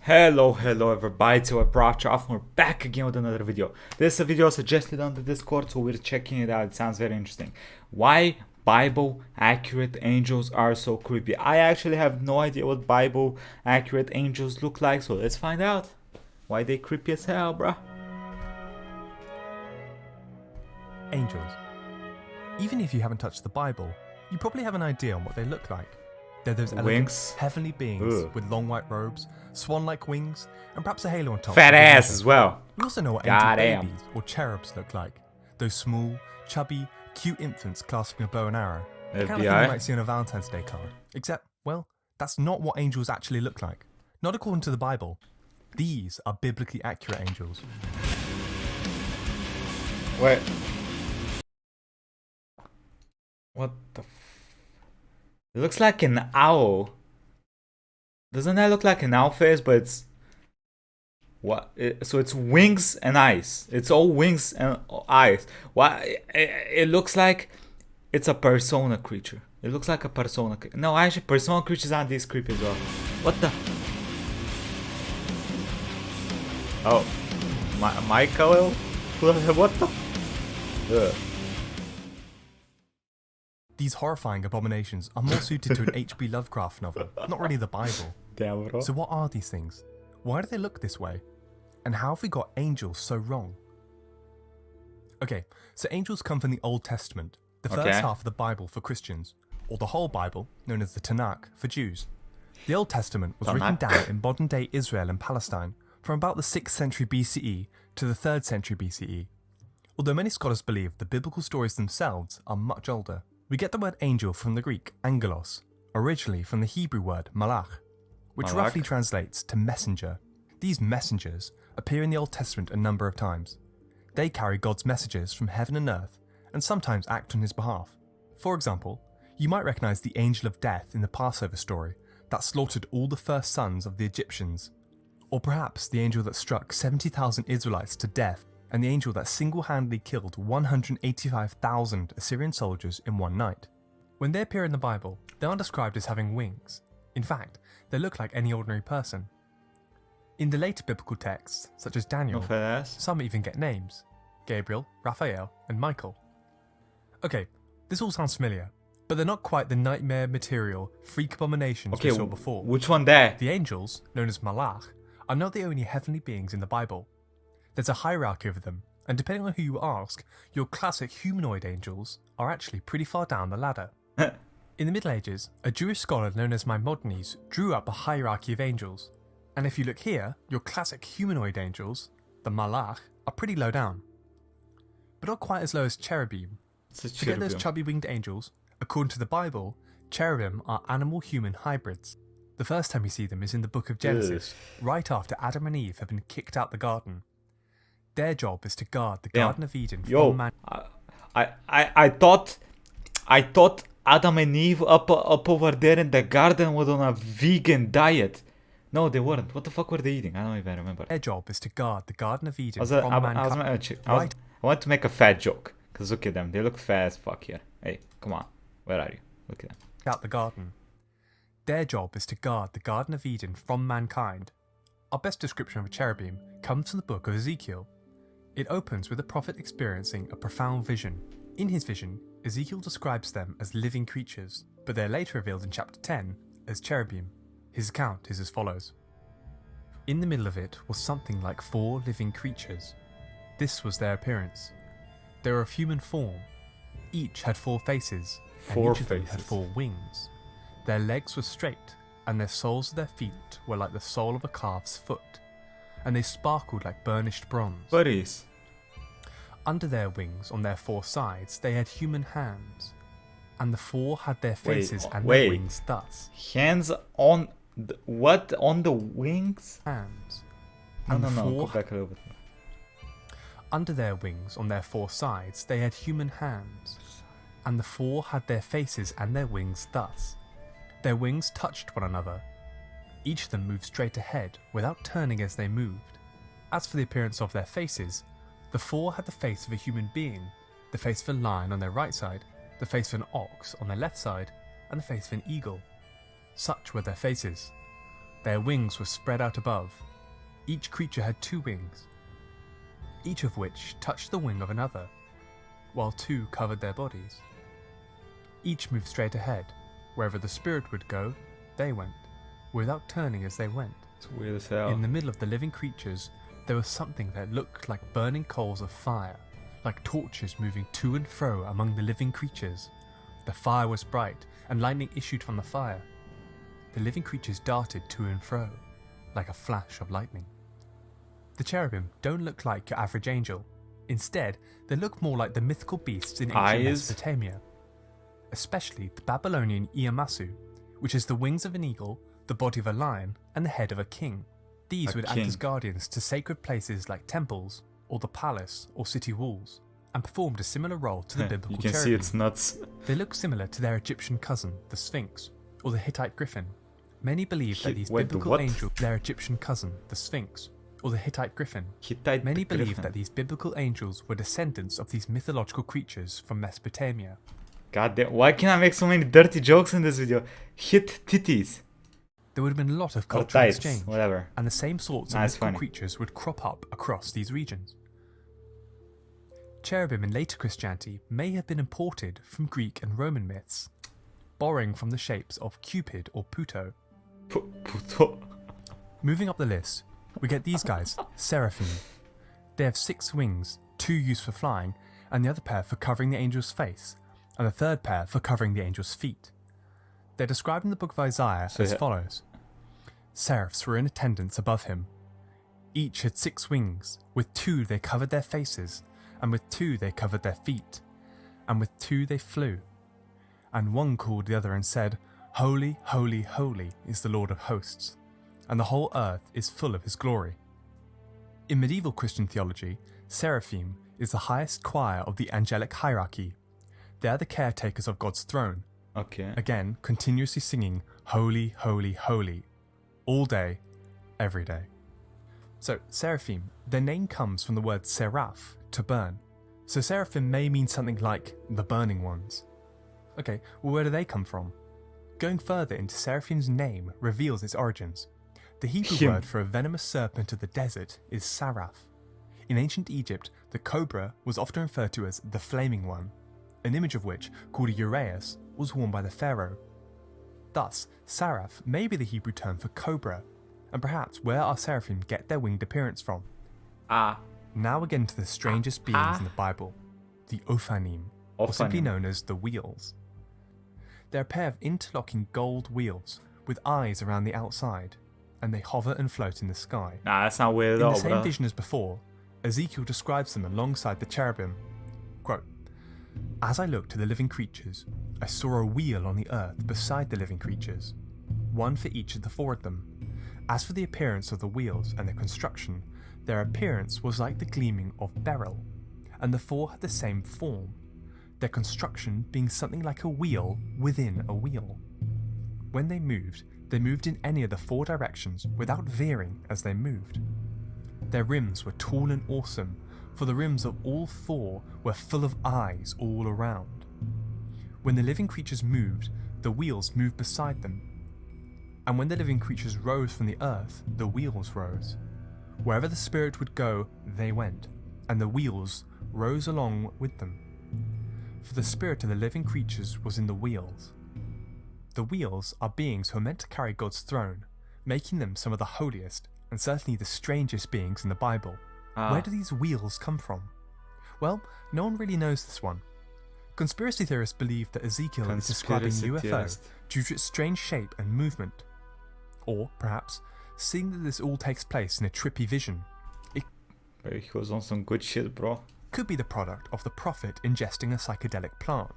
Hello everybody, so Proftrof, we're back again with another video. This is a video suggested on the Discord, so we're checking it out. It sounds very interesting. Why Bible accurate angels are so creepy. I actually have no idea what Bible accurate angels look like, so let's find out. Why they creepy as hell, bruh. Angels. Even if you haven't touched the Bible, you probably have an idea on what they look like. They're those elegant, heavenly beings with long white robes, swan-like wings, and perhaps a halo on top. Fat ass as well. We also know what angel babies or cherubs look like. Those small, chubby, cute infants clasping a bow and arrow. The kind of thing you might see on a Valentine's Day card. Except, well, that's not what angels actually look like. Not according to the Bible. These are biblically accurate angels. Wait. What the It looks like an owl. Doesn't that look like an owl face? But it's what? So it's wings and eyes. It's all wings and eyes. Why? It looks like it's a persona creature. It looks like a persona. No, actually, persona creatures aren't this creepy as well. What the? Oh, Michael? What the? Ugh. These horrifying abominations are more suited to an H.P. Lovecraft novel, not really the Bible. Damn, bro. So what are these things? Why do they look this way? And how have we got angels so wrong? Okay, so angels come from the Old Testament, the first half of the Bible for Christians, or the whole Bible, known as the Tanakh, for Jews. The Old Testament was written down in modern-day Israel and Palestine from about the 6th century BCE to the 3rd century BCE. Although many scholars believe the biblical stories themselves are much older. We get the word angel from the Greek angelos, originally from the Hebrew word malach, which roughly translates to messenger. These messengers appear in the Old Testament a number of times. They carry God's messages from heaven and earth, and sometimes act on his behalf. For example, you might recognize the angel of death in the Passover story that slaughtered all the first sons of the Egyptians. Or perhaps the angel that struck 70,000 Israelites to death, and the angel that single-handedly killed 185,000 Assyrian soldiers in one night. When they appear in the Bible, they aren't described as having wings. In fact, they look like any ordinary person. In the later biblical texts, such as Daniel, some even get names: Gabriel, Raphael, and Michael. Okay, this all sounds familiar, but they're not quite the nightmare material freak abominations we saw before. Which one there? The angels, known as malach, are not the only heavenly beings in the Bible. There's a hierarchy of them, and depending on who you ask, your classic humanoid angels are actually pretty far down the ladder. In the Middle Ages, a Jewish scholar known as Maimonides drew up a hierarchy of angels. And if you look here, your classic humanoid angels, the malach, are pretty low down. But not quite as low as cherubim. Forget those chubby winged angels. According to the Bible, cherubim are animal-human hybrids. The first time you see them is in the book of Genesis, right after Adam and Eve have been kicked out the garden. Their job is to guard the Garden of Eden from man. I thought Adam and Eve up over there in the garden were on a vegan diet. No, they weren't. What the fuck were they eating? I don't even remember. Their job is to guard the Garden of Eden from mankind. I want to make a fat joke, because look at them. They look fat as fuck here. Hey, come on. Where are you? Look at them. Out the garden. Their job is to guard the Garden of Eden from mankind. Our best description of a cherubim comes from the book of Ezekiel. It opens with a prophet experiencing a profound vision. In his vision, Ezekiel describes them as living creatures, but they're later revealed in chapter 10 as cherubim. His account is as follows. In the middle of it was something like 4 living creatures. This was their appearance. They were of human form. Each had 4 faces, and each of them had 4 wings. Their legs were straight, and the soles of their feet were like the sole of a calf's foot, and they sparkled like burnished bronze. Buddies. Under their wings, on their 4 sides, they had human hands, and the 4 had their faces and their wings thus. Hands on what? On the wings? Hands. And go back a little bit. Under their wings, on their 4 sides, they had human hands, and the 4 had their faces and their wings thus. Their wings touched one another. Each of them moved straight ahead without turning as they moved. As for the appearance of their faces, the 4 had the face of a human being, the face of a lion on their right side, the face of an ox on their left side, and the face of an eagle. Such were their faces. Their wings were spread out above. Each creature had 2 wings, each of which touched the wing of another, while 2 covered their bodies. Each moved straight ahead. Wherever the spirit would go, they went, without turning as they went. It's weird as hell. In the middle of the living creatures, there was something that looked like burning coals of fire, like torches moving to and fro among the living creatures. The fire was bright, and lightning issued from the fire. The living creatures darted to and fro, like a flash of lightning. The cherubim don't look like your average angel. Instead, they look more like the mythical beasts in ancient Mesopotamia, especially the Babylonian Iyamasu, which is the wings of an eagle, the body of a lion, and the head of a king. These would act as guardians to sacred places like temples, or the palace or city walls, and performed a similar role to the biblical cherubim. You can see it's nuts. They look similar to their Egyptian cousin, the Sphinx, or the Hittite griffin. Many believe that these biblical angels, their Egyptian cousin, the Sphinx, or the Hittite griffin. Many believe that these biblical angels were descendants of these mythological creatures from Mesopotamia. God damn, why can I make so many dirty jokes in this video? Hit titties. There would have been a lot of cultural types, exchange, whatever. And the same sorts of mythical creatures would crop up across these regions. Cherubim in later Christianity may have been imported from Greek and Roman myths, borrowing from the shapes of Cupid or Puto. Puto. Moving up the list, we get these guys, seraphim. They have 6 wings, 2 used for flying, and the other pair for covering the angel's face, and the third pair for covering the angel's feet. They're described in the book of Isaiah as follows. Seraphs were in attendance above him. Each had 6 wings. With 2 they covered their faces, and with 2 they covered their feet, and with 2 they flew. And one called the other and said, Holy, holy, holy is the Lord of hosts, and the whole earth is full of his glory. In medieval Christian theology, seraphim is the highest choir of the angelic hierarchy. They are the caretakers of God's throne. Okay. Again, continuously singing, Holy, holy, holy, all day, every day. So, seraphim, their name comes from the word seraph, to burn. So seraphim may mean something like the burning ones. Okay, well, where do they come from? Going further into seraphim's name reveals its origins. The Hebrew word for a venomous serpent of the desert is saraph. In ancient Egypt, the cobra was often referred to as the flaming one, an image of which, called a uraeus, was worn by the pharaoh. Thus, saraph may be the Hebrew term for cobra, and perhaps where our seraphim get their winged appearance from. Now again to the strangest beings in the Bible, the Ophanim, or simply known as the wheels. They're a pair of interlocking gold wheels with eyes around the outside, and they hover and float in the sky. Nah, that's not weird at all, In the same vision as before, Ezekiel describes them alongside the cherubim. Quote, As I looked to the living creatures, I saw a wheel on the earth beside the living creatures, one for each of the 4 of them. As for the appearance of the wheels and their construction, their appearance was like the gleaming of beryl, and the 4 had the same form, their construction being something like a wheel within a wheel. When they moved in any of the 4 directions without veering as they moved. Their rims were tall and awesome, for the rims of all 4 were full of eyes all around. When the living creatures moved, the wheels moved beside them. And when the living creatures rose from the earth, the wheels rose. Wherever the spirit would go, they went, and the wheels rose along with them. For the spirit of the living creatures was in the wheels. The wheels are beings who are meant to carry God's throne, making them some of the holiest and certainly the strangest beings in the Bible. Where do these wheels come from? Well, no one really knows this one. Conspiracy theorists believe that Ezekiel is describing UFO due to its strange shape and movement. Or, perhaps, seeing that this all takes place in a trippy vision, it he was on some good shit, bro. Could be the product of the prophet ingesting a psychedelic plant.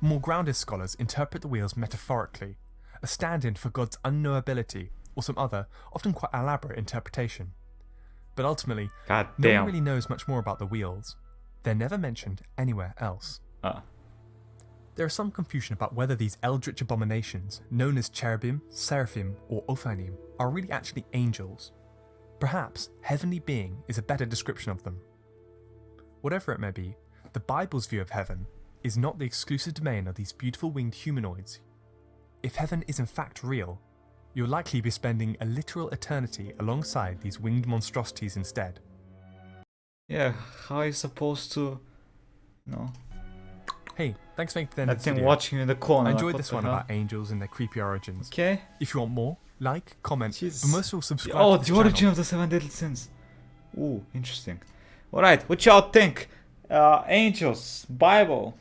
More grounded scholars interpret the wheels metaphorically, a stand-in for God's unknowability or some other, often quite elaborate interpretation. But ultimately, no one really knows much more about the wheels. They're never mentioned anywhere else. There is some confusion about whether these eldritch abominations, known as cherubim, seraphim, or ophanim, are really actually angels. Perhaps heavenly being is a better description of them. Whatever it may be, the Bible's view of heaven is not the exclusive domain of these beautiful winged humanoids. If heaven is in fact real, you'll likely be spending a literal eternity alongside these winged monstrosities instead. Yeah, how are you supposed to, Hey, thanks for making the end that of the thing video. watching you in the corner. I like, enjoyed what this the one hell? about angels and their creepy origins. Okay. If you want more, like, comment, Jesus. but most of all subscribe Oh, to this the origin channel. of the 7 deadly sins. Ooh, interesting. Alright, what y'all think? Angels, Bible.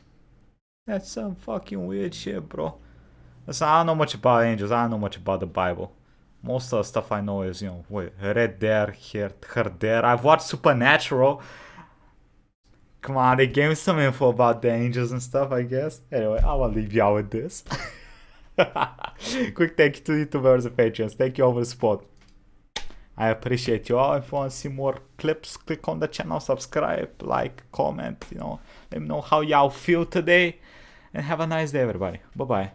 That's some fucking weird shit, bro. Listen, I don't know much about angels. I don't know much about the Bible. Most of the stuff I know is, red there, here, her there. I've watched Supernatural. Come on, they gave me some info about the angels and stuff, I guess. Anyway, I will leave y'all with this. Quick thank you to YouTubers and Patreons. Thank you all for the support. I appreciate you all. If you want to see more clips, click on the channel, subscribe, like, comment, let me know how y'all feel today. And have a nice day, everybody. Bye-bye.